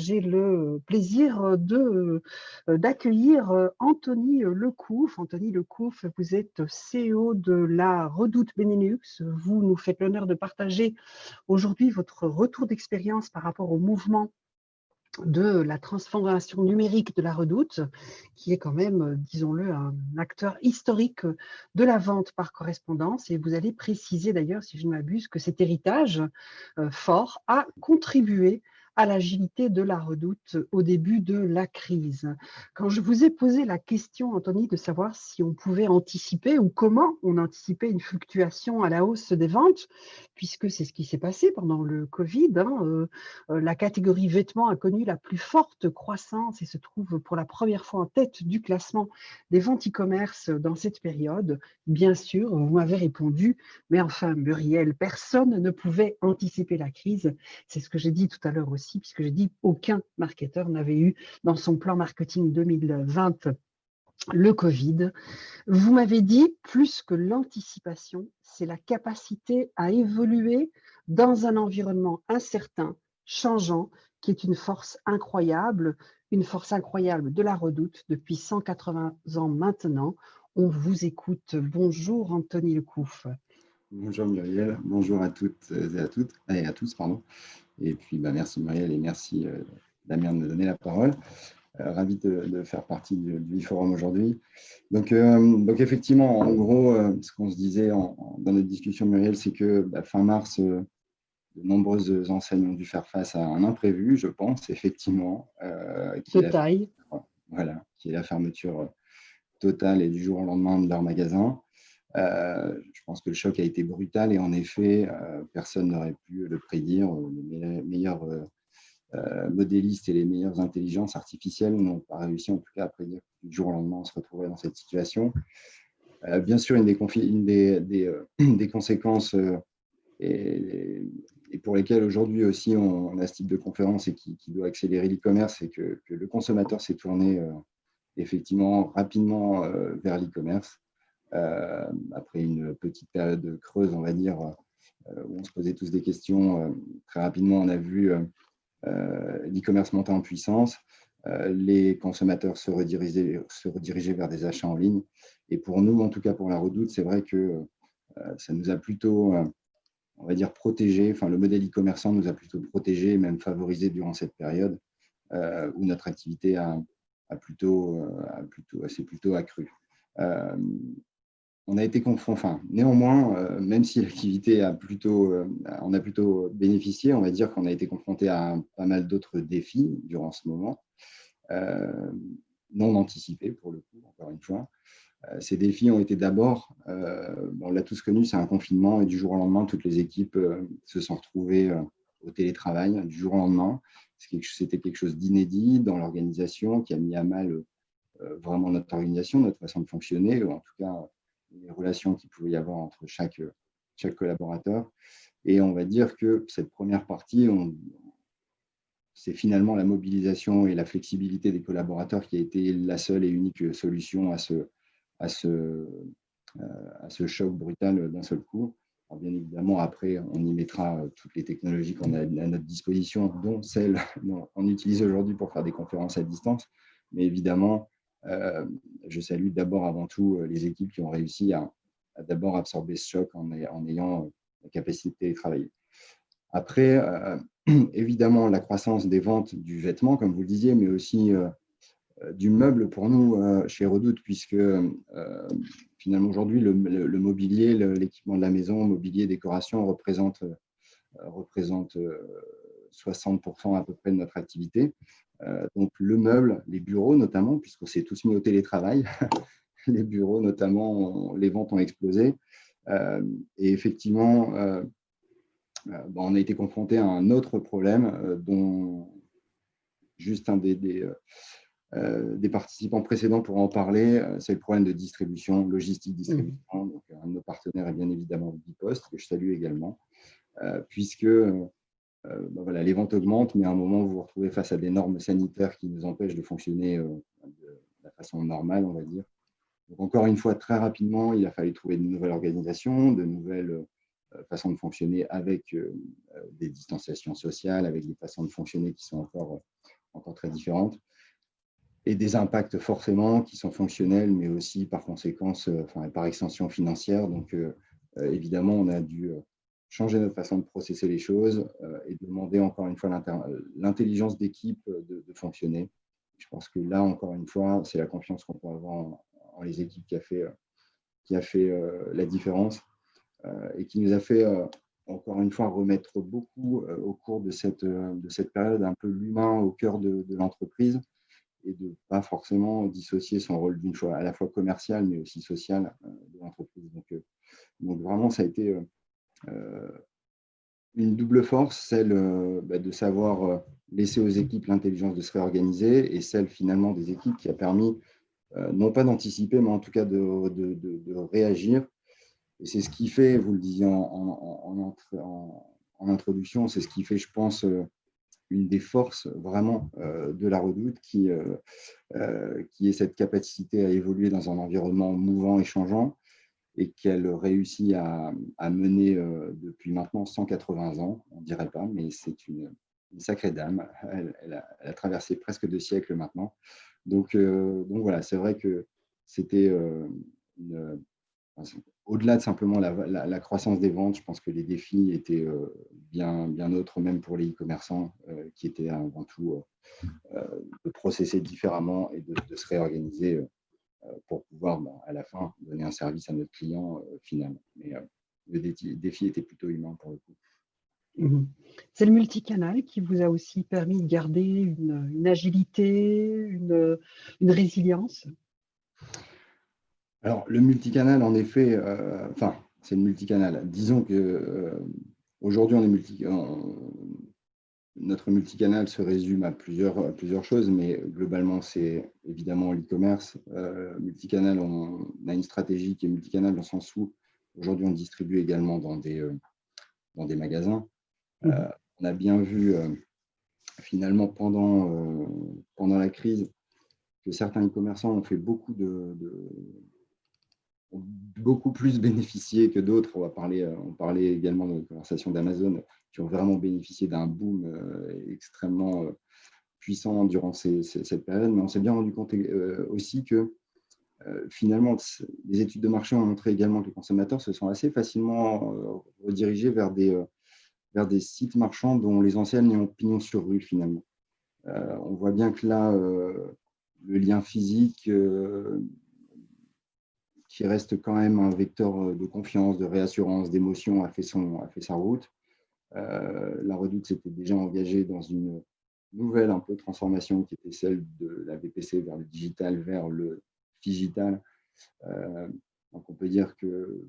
J'ai le plaisir d'accueillir Anthony Lecouf. Anthony Lecouf, vous êtes CEO de la Redoute Benelux. Vous nous faites l'honneur de partager aujourd'hui votre retour d'expérience par rapport au mouvement de la transformation numérique de la Redoute, qui est quand même, disons-le, un acteur historique de la vente par correspondance. Et vous allez préciser d'ailleurs, si je ne m'abuse, que cet héritage fort a contribué à l'agilité de la Redoute au début de la crise. Quand je vous ai posé la question, Anthony, de savoir si on pouvait anticiper ou comment on anticipait une fluctuation à la hausse des ventes, puisque c'est ce qui s'est passé pendant le Covid, la catégorie vêtements a connu la plus forte croissance et se trouve pour la première fois en tête du classement des ventes e-commerce dans cette période. Bien sûr, vous m'avez répondu, mais enfin, Muriel, personne ne pouvait anticiper la crise. C'est ce que j'ai dit tout à l'heure aussi, puisque j'ai dit aucun marketeur n'avait eu dans son plan marketing 2020 le Covid. Vous m'avez dit, plus que l'anticipation, c'est la capacité à évoluer dans un environnement incertain, changeant, qui est une force incroyable de la Redoute depuis 180 ans maintenant. On vous écoute. Bonjour Anthony Lecouf. Bonjour Muriel, bonjour à toutes et à tous, pardon. Et puis merci Muriel et merci Damien de me donner la parole. Ravi de faire partie du forum aujourd'hui. Donc effectivement, en gros, ce qu'on se disait dans notre discussion Muriel, c'est que fin mars, de nombreuses enseignes ont dû faire face à un imprévu, je pense, effectivement, qui est la fermeture totale et du jour au lendemain de leur magasin. Je pense que le choc a été brutal et en effet, personne n'aurait pu le prédire. Les meilleurs modélistes et les meilleures intelligences artificielles n'ont pas réussi en tout cas à prédire que du jour au lendemain on se retrouverait dans cette situation. Bien sûr, une des conséquences et pour lesquelles aujourd'hui aussi on a ce type de conférence et qui doit accélérer l'e-commerce, c'est que le consommateur s'est tourné effectivement rapidement vers l'e-commerce. Après une petite période creuse, on va dire, où on se posait tous des questions, très rapidement, on a vu l'e-commerce monter en puissance, les consommateurs se rediriger vers des achats en ligne. Et pour nous, en tout cas pour la Redoute, c'est vrai que ça nous a plutôt, on va dire, protégé, enfin le modèle e-commerçant nous a plutôt protégé et même favorisé durant cette période où notre activité s'est plutôt accrue. On a été confronté, néanmoins, même si l'activité on a plutôt bénéficié, on va dire qu'on a été confronté à pas mal d'autres défis durant ce moment, non anticipés pour le coup, encore une fois. Ces défis ont été d'abord, on l'a tous connu, c'est un confinement et du jour au lendemain, toutes les équipes se sont retrouvées au télétravail du jour au lendemain. C'était quelque chose d'inédit dans l'organisation qui a mis à mal vraiment notre organisation, notre façon de fonctionner, ou en tout cas les relations qu'il pouvait y avoir entre chaque collaborateur. Et on va dire que cette première partie, c'est finalement la mobilisation et la flexibilité des collaborateurs qui a été la seule et unique solution à ce choc brutal d'un seul coup. Alors bien évidemment, après, on y mettra toutes les technologies qu'on a à notre disposition, dont celles qu'on utilise aujourd'hui pour faire des conférences à distance. Mais évidemment, je salue d'abord avant tout les équipes qui ont réussi à d'abord absorber ce choc en ayant la capacité de télétravailler. Après, évidemment, la croissance des ventes du vêtement, comme vous le disiez, mais aussi du meuble pour nous chez Redoute, puisque finalement aujourd'hui, le mobilier, l'équipement de la maison, mobilier, décoration représente 60% à peu près de notre activité. Donc le meuble, les bureaux notamment, puisqu'on s'est tous mis au télétravail, les bureaux notamment, les ventes ont explosé. Et effectivement, on a été confronté à un autre problème dont juste un des participants précédents pourra en parler, c'est le problème de distribution, logistique distribution. Donc, un de nos partenaires est bien évidemment Bipost, que je salue également, puisque les ventes augmentent, mais à un moment, vous vous retrouvez face à des normes sanitaires qui nous empêchent de fonctionner de la façon normale, on va dire. Donc, encore une fois, très rapidement, il a fallu trouver de nouvelles organisations, de nouvelles façons de fonctionner avec des distanciations sociales, avec des façons de fonctionner qui sont encore très différentes et des impacts forcément qui sont fonctionnels, mais aussi par conséquence, par extension financière. Donc, évidemment, on a dû changer notre façon de processer les choses et demander encore une fois l'intelligence d'équipe de fonctionner. Je pense que là, encore une fois, c'est la confiance qu'on peut avoir en les équipes qui a fait la différence et qui nous a fait, encore une fois, remettre beaucoup au cours de cette période un peu l'humain au cœur de l'entreprise et de ne pas forcément dissocier son rôle d'une fois à la fois commercial, mais aussi social de l'entreprise. Donc vraiment, ça a été une double force, celle de savoir laisser aux équipes l'intelligence de se réorganiser et celle finalement des équipes qui a permis non pas d'anticiper, mais en tout cas de réagir. Et c'est ce qui fait, vous le disiez en introduction, c'est ce qui fait, je pense, une des forces vraiment de la Redoute qui est cette capacité à évoluer dans un environnement mouvant et changeant et qu'elle réussit à mener depuis maintenant 180 ans, on ne dirait pas, mais c'est une sacrée dame. Elle a traversé presque 2 siècles maintenant. Donc voilà, c'est vrai que c'était au-delà de simplement la croissance des ventes, je pense que les défis étaient bien autres, même pour les e-commerçants, qui étaient avant tout de processer différemment et de se réorganiser pour pouvoir, à la fin, donner un service à notre client final. Mais le défi était plutôt humain pour le coup. Mmh. C'est le multicanal qui vous a aussi permis de garder une agilité, une résilience? Alors, le multicanal, en effet, c'est le multicanal. Disons que aujourd'hui, notre multicanal se résume à plusieurs choses, mais globalement, c'est évidemment l'e-commerce. Multicanal, on a une stratégie qui est multicanal dans le sens où aujourd'hui, on distribue également dans des magasins. Mmh. On a bien vu finalement pendant la crise que certains e-commerçants ont fait beaucoup plus bénéficié que d'autres. On parlait également dans la conversation d'Amazon, qui ont vraiment bénéficié d'un boom extrêmement puissant durant cette période. Mais on s'est bien rendu compte aussi que finalement, les études de marché ont montré également que les consommateurs se sont assez facilement redirigés vers des sites marchands dont les enseignes ont pignon sur rue finalement. On voit bien que là, le lien physique qui reste quand même un vecteur de confiance, de réassurance, d'émotion, a fait sa route. La Redoute s'était déjà engagée dans une nouvelle un peu transformation qui était celle de la VPC vers le digital, vers le phygital. Donc on peut dire que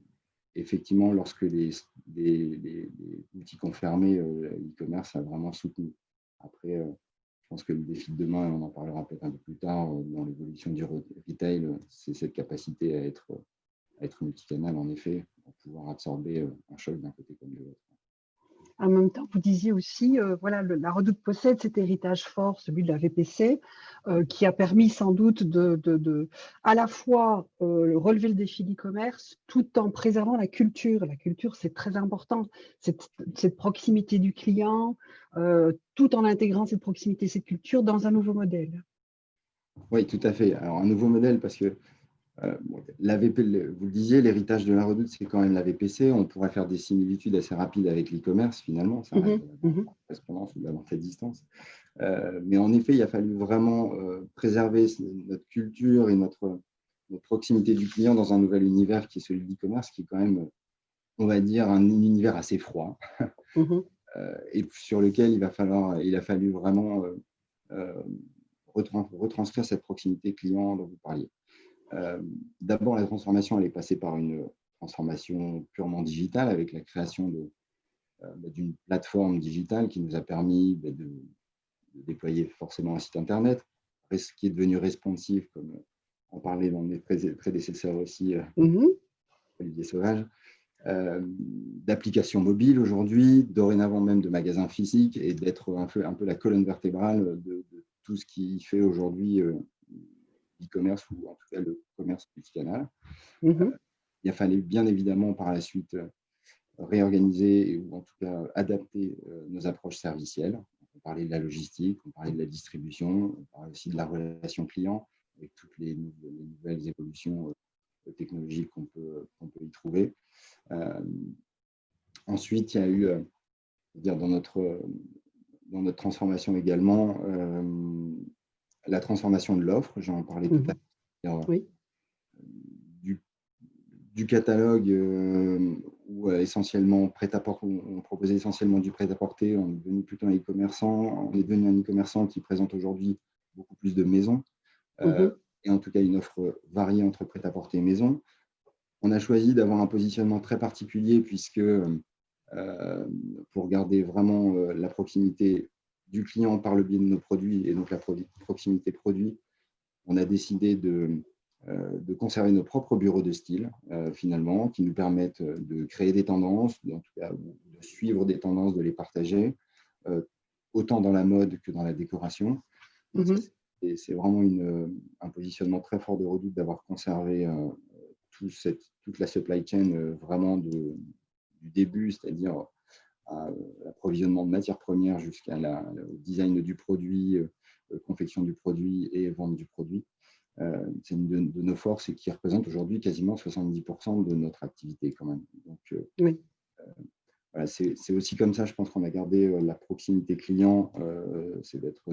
effectivement, lorsque les boutiques ont fermé, l'e-commerce a vraiment soutenu. Après, je pense que le défi de demain, et on en parlera peut-être un peu plus tard dans l'évolution du retail, c'est cette capacité à être multicanal, en effet, pour pouvoir absorber un choc d'un côté comme de l'autre. En même temps, vous disiez aussi, voilà, la Redoute possède cet héritage fort, celui de la VPC, qui a permis sans doute de à la fois, relever le défi d'e-commerce, tout en préservant la culture. La culture, c'est très important, cette proximité du client, tout en intégrant cette proximité, cette culture dans un nouveau modèle. Oui, tout à fait. Alors, un nouveau modèle, parce que vous le disiez, l'héritage de la Redoute, c'est quand même la VPC. On pourrait faire des similitudes assez rapides avec l'e-commerce, finalement. Ça reste Mmh de la mh. vente Mmh. en correspondance ou de la vente à distance. Mais en effet, il a fallu vraiment préserver notre culture et notre proximité du client dans un nouvel univers qui est celui de l'e-commerce, qui est quand même, on va dire, un univers assez froid Mmh. et sur lequel il a fallu vraiment euh, retranscrire cette proximité client dont vous parliez. D'abord, la transformation, elle est passée par une transformation purement digitale avec la création d'une plateforme digitale qui nous a permis de déployer forcément un site internet, qui est devenu responsive, comme en parlait dans mes prédécesseurs aussi, Mmh. Olivier Sauvage, d'applications mobiles aujourd'hui, dorénavant même de magasins physiques, et d'être un peu la colonne vertébrale de tout ce qui fait aujourd'hui l'e-commerce ou en tout cas le commerce multicanal. Mmh. Il a fallu bien évidemment par la suite réorganiser ou en tout cas adapter nos approches servicielles. On parlait de la logistique, on parlait de la distribution, on parlait aussi de la relation client, avec toutes les nouvelles évolutions technologiques qu'on peut y trouver. Ensuite, il y a eu, dire, dans notre transformation également, la transformation de l'offre, j'en parlais tout à l'heure. Oui. Du catalogue où essentiellement on proposait essentiellement du prêt-à-porter, on est devenu plutôt un e-commerçant, on est devenu un e-commerçant qui présente aujourd'hui beaucoup plus de maisons, et en tout cas une offre variée entre prêt-à-porter et maison. On a choisi d'avoir un positionnement très particulier puisque pour garder vraiment la proximité du client par le biais de nos produits et donc la proximité produit, on a décidé de conserver nos propres bureaux de style, finalement, qui nous permettent de créer des tendances, en tout cas de suivre des tendances, de les partager, autant dans la mode que dans la décoration. Et c'est vraiment un positionnement très fort de Redoute d'avoir conservé toute la supply chain vraiment du début, c'est-à-dire l'approvisionnement de matières premières jusqu'à au design du produit, confection du produit et vente du produit. C'est une de nos forces et qui représente aujourd'hui quasiment 70% de notre activité quand même. Donc, voilà, c'est aussi comme ça, je pense qu'on a gardé la proximité client, c'est d'être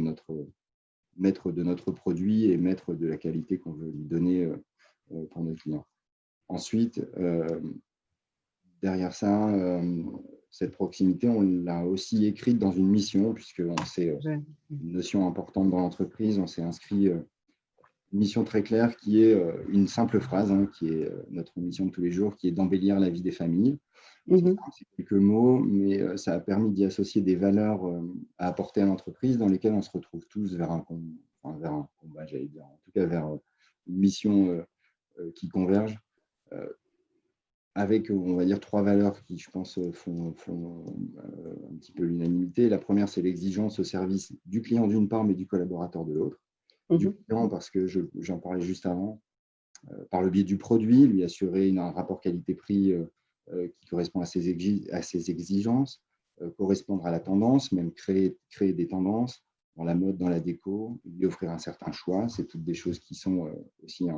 maître de notre produit et maître de la qualité qu'on veut lui donner pour nos clients. Ensuite, derrière ça, cette proximité, on l'a aussi écrite dans une mission, puisqu'on sait une notion importante dans l'entreprise, on s'est inscrit une mission très claire qui est une simple phrase, qui est notre mission de tous les jours, qui est d'embellir la vie des familles. C'est quelques mots, mais ça a permis d'y associer des valeurs à apporter à l'entreprise dans lesquelles on se retrouve tous vers un combat, j'allais dire, en tout cas vers une mission qui converge, avec, on va dire, 3 valeurs qui, je pense, font un petit peu l'unanimité. La première, c'est l'exigence au service du client d'une part, mais du collaborateur de l'autre. Du client, parce que j'en parlais juste avant, par le biais du produit, lui assurer un rapport qualité-prix qui correspond à ses exigences, correspondre à la tendance, même créer des tendances dans la mode, dans la déco, lui offrir un certain choix. C'est toutes des choses qui sont aussi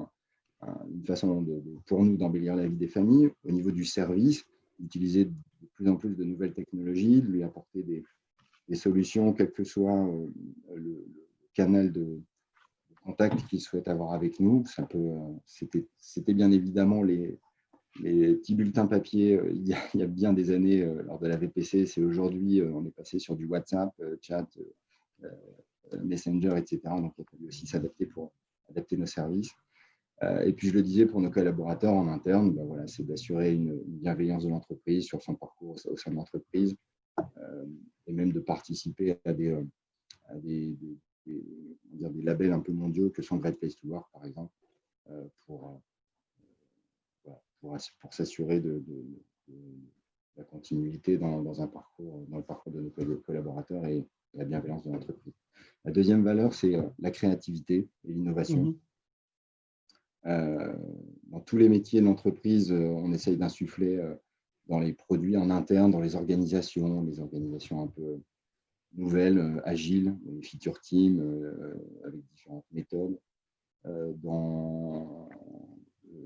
une façon pour nous d'embellir la vie des familles. Au niveau du service, d'utiliser de plus en plus de nouvelles technologies, de lui apporter des solutions, quel que soit le canal de contact qu'il souhaite avoir avec nous. C'était bien évidemment les petits bulletins papier il y a bien des années lors de la VPC. C'est aujourd'hui, on est passé sur du WhatsApp, chat, Messenger, etc. Donc, il a fallu aussi s'adapter pour adapter nos services. Et puis, je le disais, pour nos collaborateurs en interne, voilà, c'est d'assurer une bienveillance de l'entreprise sur son parcours au sein de l'entreprise et même de participer à des labels un peu mondiaux que sont Great Place to Work, par exemple, pour s'assurer de la continuité dans le parcours de nos collaborateurs et la bienveillance de l'entreprise. La deuxième valeur, c'est la créativité et l'innovation. Dans tous les métiers de l'entreprise, on essaye d'insuffler dans les produits en interne, dans les organisations un peu nouvelles, agiles, les feature teams avec différentes méthodes, dans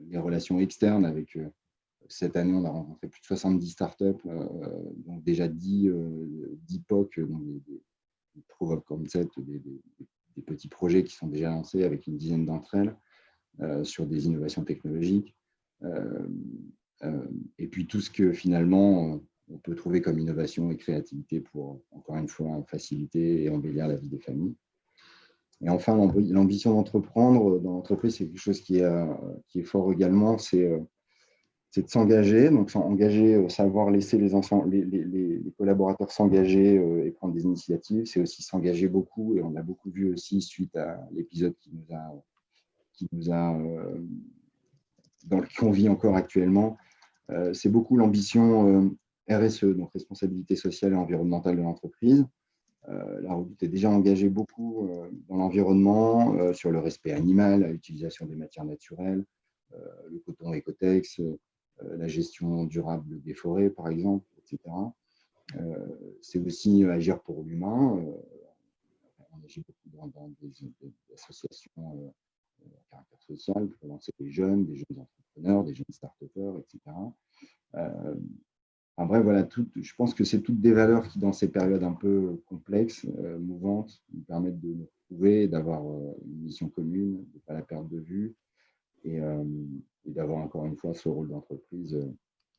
les relations externes avec cette année, on a rencontré plus de 70 startups, donc déjà 10 POC, donc des proof of concept, des petits projets qui sont déjà lancés avec une dizaine d'entre elles sur des innovations technologiques. Et puis tout ce que finalement on peut trouver comme innovation et créativité pour, encore une fois, faciliter et embellir la vie des familles. Et enfin, l'ambition d'entreprendre dans l'entreprise, c'est quelque chose qui est fort également, c'est de s'engager, donc s'engager, savoir laisser les collaborateurs s'engager et prendre des initiatives. C'est aussi s'engager beaucoup, et on l'a beaucoup vu aussi suite à l'épisode qu'on vit encore actuellement. C'est beaucoup l'ambition RSE, donc responsabilité sociale et environnementale de l'entreprise. La Redoute est déjà engagée beaucoup dans l'environnement, sur le respect animal, l'utilisation des matières naturelles, le coton Ecotex, la gestion durable des forêts, par exemple, etc. C'est aussi agir pour l'humain. On agit beaucoup dans des associations à caractère social pour lancer des jeunes entrepreneurs, des jeunes start-upers, etc. En vrai, voilà, je pense que c'est toutes des valeurs qui, dans ces périodes un peu complexes, mouvantes, nous permettent de nous retrouver, d'avoir une mission commune, de ne pas la perdre de vue et d'avoir encore une fois ce rôle d'entreprise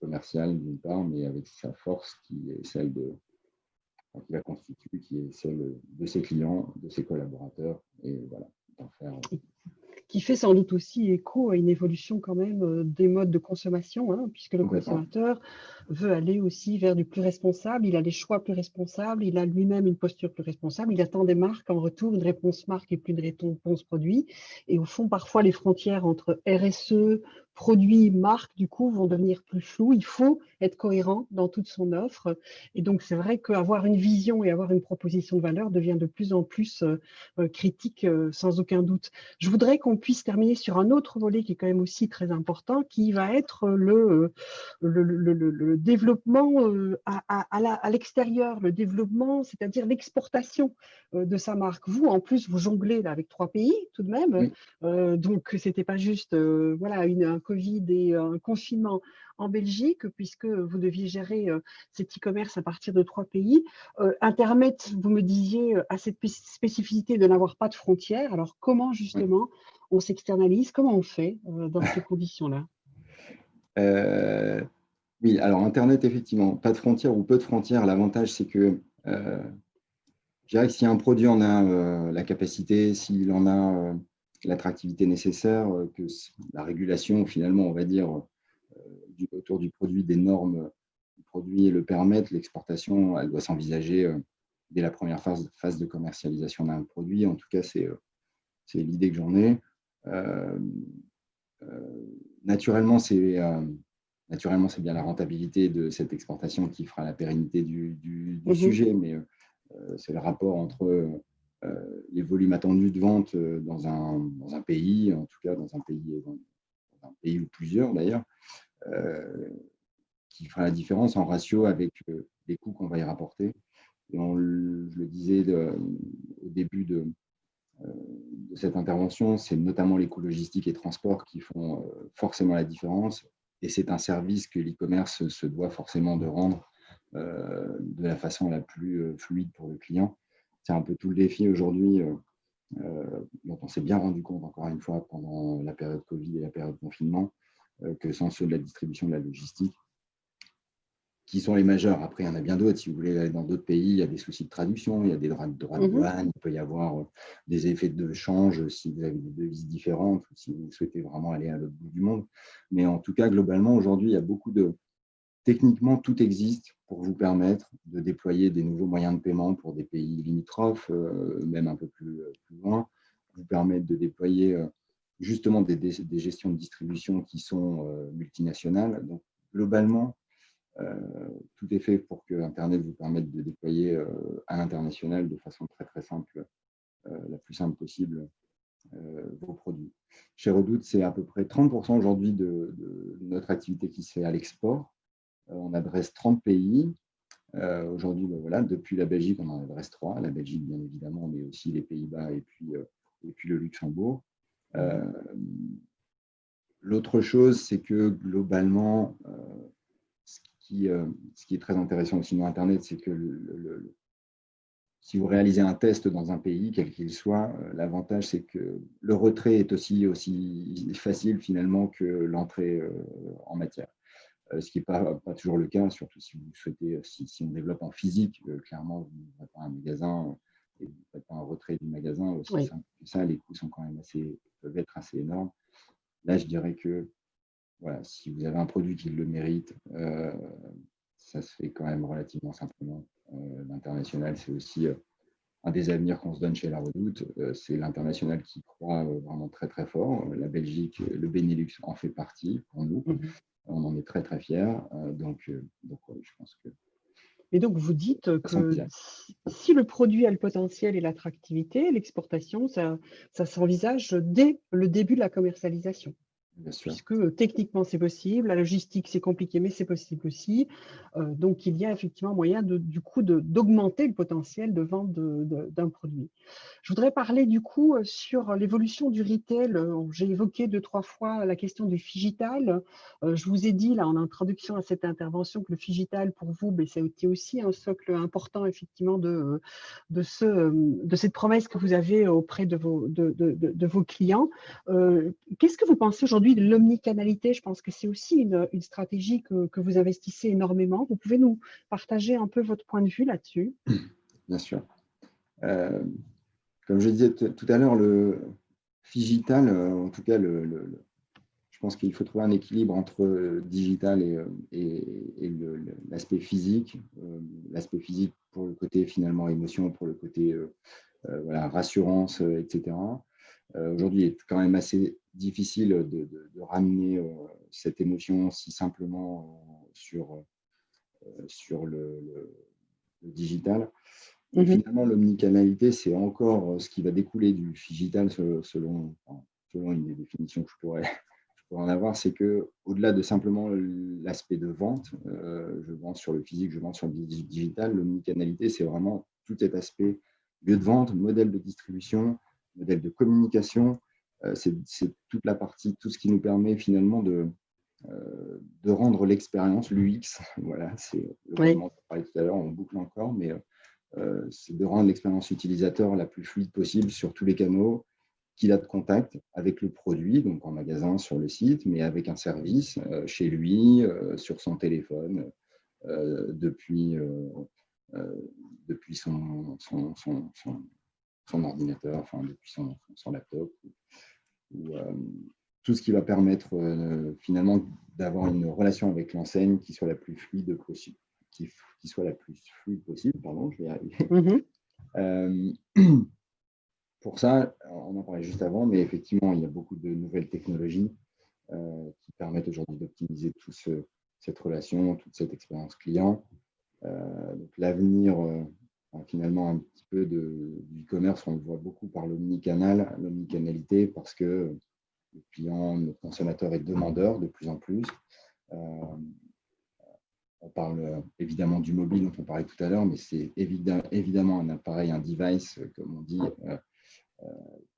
commerciale d'une part, mais avec sa force qui est celle qui la constitue, qui est celle de ses clients, de ses collaborateurs, et voilà, d'en faire. Qui fait sans doute aussi écho à une évolution quand même des modes de consommation, hein, puisque le consommateur veut aller aussi vers du plus responsable, il a des choix plus responsables, il a lui-même une posture plus responsable, il attend des marques en retour, une réponse marque et plus de réponse produit. Et au fond, parfois, les frontières entre RSE, produits, marques, du coup, vont devenir plus floues. Il faut être cohérent dans toute son offre. Et donc, c'est vrai qu'avoir une vision et avoir une proposition de valeur devient de plus en plus critique, sans aucun doute. Je voudrais qu'on puisse terminer sur un autre volet qui est quand même aussi très important, qui va être le développement à l'extérieur, le développement, c'est-à-dire l'exportation de sa marque. Vous, en plus, vous jonglez là, avec 3 pays tout de même, donc ce n'était pas juste voilà, un Covid et un confinement en Belgique, puisque vous deviez gérer cet e-commerce à partir de 3 pays. Internet, vous me disiez, a cette spécificité de n'avoir pas de frontières. Alors, comment justement on s'externalise? Comment on fait dans ces conditions-là? Oui, alors Internet, effectivement, pas de frontières ou peu de frontières. L'avantage, c'est que je dirais que si un produit en a la capacité, s'il en a l'attractivité nécessaire, que la régulation, finalement, on va dire, autour du produit, des normes du produit le permettent, l'exportation, elle doit s'envisager dès la première phase de commercialisation d'un produit. En tout cas, c'est l'idée que j'en ai. Naturellement, c'est bien la rentabilité de cette exportation qui fera la pérennité du sujet, mais c'est le rapport entre les volumes attendus de vente dans un pays, en tout cas dans un pays ou plusieurs d'ailleurs, qui fera la différence en ratio avec les coûts qu'on va y rapporter. Et je le disais au début de cette intervention, c'est notamment les coûts logistiques et transports qui font forcément la différence. Et c'est un service que l'e-commerce se doit forcément de rendre de la façon la plus fluide pour le client. C'est un peu tout le défi aujourd'hui dont on s'est bien rendu compte, encore une fois, pendant la période Covid et la période confinement, que sans ceux de la distribution, de la logistique, qui sont les majeurs. Après, il y en a bien d'autres. Si vous voulez aller dans d'autres pays, il y a des soucis de traduction, il y a des droits de douane, il peut y avoir des effets de change si vous avez des devises différentes ou si vous souhaitez vraiment aller à l'autre bout du monde. Mais en tout cas, globalement, aujourd'hui, il y a beaucoup de… Techniquement, tout existe pour vous permettre de déployer des nouveaux moyens de paiement pour des pays limitrophes, même un peu plus loin, vous permettre de déployer justement des gestions de distribution qui sont multinationales. Donc, globalement, tout est fait pour que Internet vous permette de déployer à l'international de façon très très simple, la plus simple possible, vos produits. Chez Redoute, c'est à peu près 30% aujourd'hui de notre activité qui se fait à l'export. On adresse 30 pays. Aujourd'hui, voilà, depuis la Belgique, on en adresse 3. La Belgique, bien évidemment, mais aussi les Pays-Bas et puis le Luxembourg. L'autre chose, c'est que globalement, ce qui est très intéressant aussi dans Internet, c'est que si vous réalisez un test dans un pays, quel qu'il soit, l'avantage, c'est que le retrait est aussi facile finalement que l'entrée en matière. Ce qui n'est pas toujours le cas, surtout si vous souhaitez, si on développe en physique, clairement, vous n'avez pas un magasin et vous ne faites pas un retrait du magasin aussi simple que ça, les coûts sont quand même peuvent être assez énormes. Là, je dirais que voilà, si vous avez un produit qui le mérite, ça se fait quand même relativement simplement. L'international, c'est aussi un des avenirs qu'on se donne chez La Redoute. C'est l'international qui croit vraiment très très fort. La Belgique, le Benelux en fait partie pour nous. On en est très très fiers. Donc je pense que… Et donc, vous dites que si le produit a le potentiel et l'attractivité, l'exportation, ça s'envisage dès le début de la commercialisation. bien sûr. puisque techniquement c'est possible, la logistique c'est compliqué, mais c'est possible aussi. Donc il y a effectivement moyen du coup d'augmenter le potentiel de vente d'un produit. Je voudrais parler du coup sur l'évolution du retail. J'ai évoqué 2-3 fois la question du phygital. Je vous ai dit là en introduction à cette intervention que le phygital pour vous, ben, ça a été aussi un socle important effectivement de cette promesse que vous avez auprès de vos clients. Qu'est-ce que vous pensez aujourd'hui de l'omnicanalité? Je pense que c'est aussi une stratégie que vous investissez énormément. Vous pouvez nous partager un peu votre point de vue là-dessus? Bien sûr. Euh, Comme je disais tout à l'heure, le phygital, en tout cas, je pense qu'il faut trouver un équilibre entre digital et l'aspect physique. L'aspect physique pour le côté finalement émotion, pour le côté voilà, rassurance, etc. Aujourd'hui, il est quand même assez difficile de ramener cette émotion si simplement sur le digital. Et finalement, l'omnicanalité, c'est encore ce qui va découler du digital selon une des définitions que je pourrais en avoir, c'est qu'au-delà de simplement l'aspect de vente, je vends sur le physique, je vends sur le digital, l'omnicanalité, c'est vraiment tout cet aspect lieu de vente, modèle de distribution, modèle de communication. C'est toute la partie, tout ce qui nous permet finalement de rendre l'expérience, l'UX, voilà, c'est le mot qu'on parlait tout à l'heure, on boucle encore, mais c'est de rendre l'expérience utilisateur la plus fluide possible sur tous les canaux qu'il a de contact avec le produit, donc en magasin, sur le site, mais avec un service chez lui, sur son téléphone, depuis son ordinateur, enfin depuis son laptop, ou tout ce qui va permettre finalement d'avoir une relation avec l'enseigne qui soit la plus fluide possible. Qui soit la plus fluide possible, pardon, je vais y arriver. Pour ça, on en parlait juste avant, mais effectivement, il y a beaucoup de nouvelles technologies qui permettent aujourd'hui d'optimiser cette relation, toute cette expérience client. Donc l'avenir, finalement, un petit peu du e-commerce, on le voit beaucoup par l'omnicanalité, parce que le client, le consommateur est demandeur de plus en plus. On parle évidemment du mobile dont on parlait tout à l'heure, mais c'est évidemment un appareil, un device, comme on dit,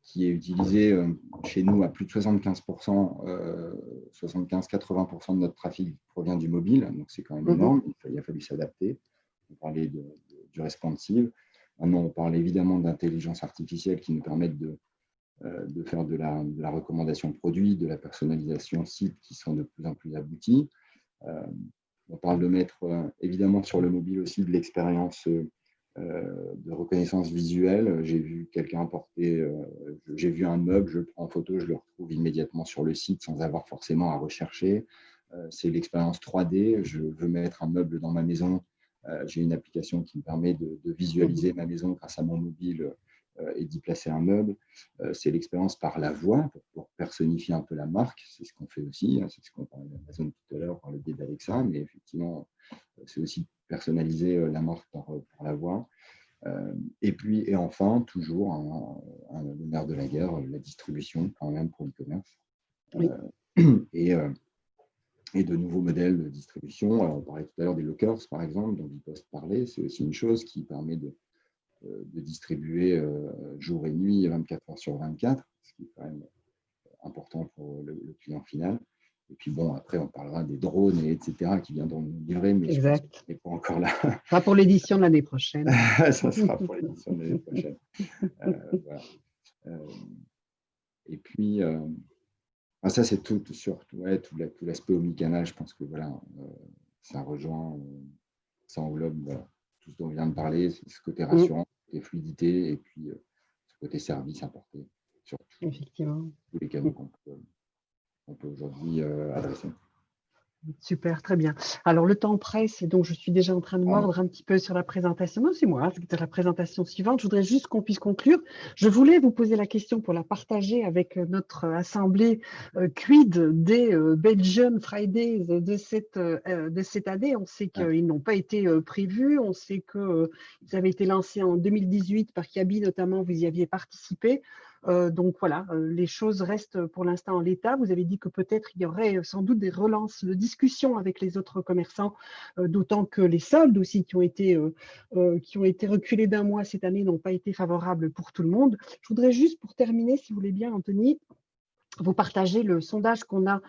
qui est utilisé chez nous à plus de 75%, 75-80% de notre trafic provient du mobile, donc c'est quand même énorme, il a fallu s'adapter. On parlait du responsive. Maintenant, on parle évidemment d'intelligence artificielle qui nous permettent de faire de la recommandation produit, de la personnalisation site qui sont de plus en plus aboutis. On parle de mettre évidemment sur le mobile aussi de l'expérience de reconnaissance visuelle. J'ai vu quelqu'un porter, j'ai vu un meuble, je le prends en photo, je le retrouve immédiatement sur le site sans avoir forcément à rechercher. C'est l'expérience 3D. Je veux mettre un meuble dans ma maison. J'ai une application qui me permet de visualiser ma maison grâce à mon mobile et d'y placer un meuble. C'est l'expérience par la voix pour personnifier un peu la marque. C'est ce qu'on fait aussi. C'est ce qu'on parlait d'Amazon tout à l'heure par le biais d'Alexa, mais effectivement, c'est aussi personnaliser la marque par la voix. Et enfin, toujours le nerf de la guerre, la distribution quand même pour l'e-commerce. Et de nouveaux modèles de distribution. Alors, on parlait tout à l'heure des lockers, par exemple, dont Bipost parlait. C'est aussi une chose qui permet de distribuer jour et nuit, 24 heures sur 24, ce qui est quand même important pour le client final. Et puis bon, après, on parlera des drones, etc., qui viendront nous livrer, mais je pense qu'on n'est pas encore là. Ça sera pour l'édition de l'année prochaine. Ça sera pour l'édition de l'année prochaine. Voilà. Et puis, ça, c'est tout l'aspect omnicanal. Je pense que voilà, ça rejoint, ça englobe tout ce dont on vient de parler, ce côté rassurant, ce côté fluidité, et puis ce côté service apporté sur tous les canaux qu'on peut aujourd'hui adresser. Super, très bien. Alors, le temps presse et donc je suis déjà en train de mordre un petit peu sur la présentation. Non, c'est moi, c'est la présentation suivante. Je voudrais juste qu'on puisse conclure. Je voulais vous poser la question pour la partager avec notre assemblée quid des Belgian Fridays de cette année. On sait qu'ils n'ont pas été prévus. On sait qu'ils avaient été lancés en 2018 par Kiabi, notamment, vous y aviez participé. Donc voilà, les choses restent pour l'instant en l'état. Vous avez dit que peut-être il y aurait sans doute des relances de discussions avec les autres commerçants, d'autant que les soldes aussi qui ont été reculés d'un mois cette année n'ont pas été favorables pour tout le monde. Je voudrais juste, pour terminer, si vous voulez bien, Anthony, vous partagez le sondage qu'on a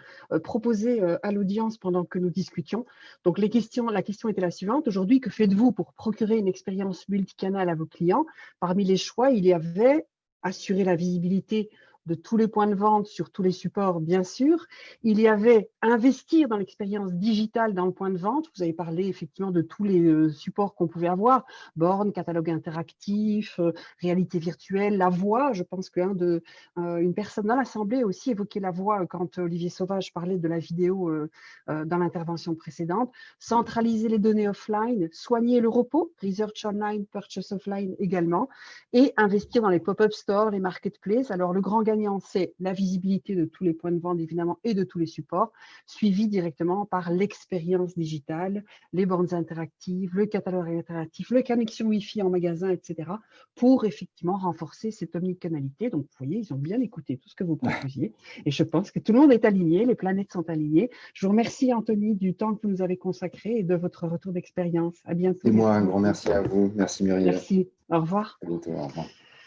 proposé à l'audience pendant que nous discutions. Donc, la question était la suivante. Aujourd'hui, que faites-vous pour procurer une expérience multicanale à vos clients? Parmi les choix, il y avait assurer la visibilité de tous les points de vente sur tous les supports, bien sûr. Il y avait investir dans l'expérience digitale dans le point de vente. Vous avez parlé effectivement de tous les supports qu'on pouvait avoir, bornes, catalogue interactif, réalité virtuelle, la voix. Je pense une personne dans l'Assemblée a aussi évoqué la voix quand Olivier Sauvage parlait de la vidéo dans l'intervention précédente. Centraliser les données offline, soigner le repos, research online, purchase offline également, et investir dans les pop-up stores, les marketplaces. Alors, le grand gagnant, c'est la visibilité de tous les points de vente, évidemment, et de tous les supports, suivi directement par l'expérience digitale, les bornes interactives, le catalogue interactif, la connexion Wi-Fi en magasin, etc., pour effectivement renforcer cette omnicanalité. Donc, vous voyez, ils ont bien écouté tout ce que vous proposiez. Et je pense que tout le monde est aligné, les planètes sont alignées. Je vous remercie, Anthony, du temps que vous nous avez consacré et de votre retour d'expérience. À bientôt. Et moi, un grand merci à vous. Merci Muriel. Merci. Au revoir. À bientôt. Au revoir.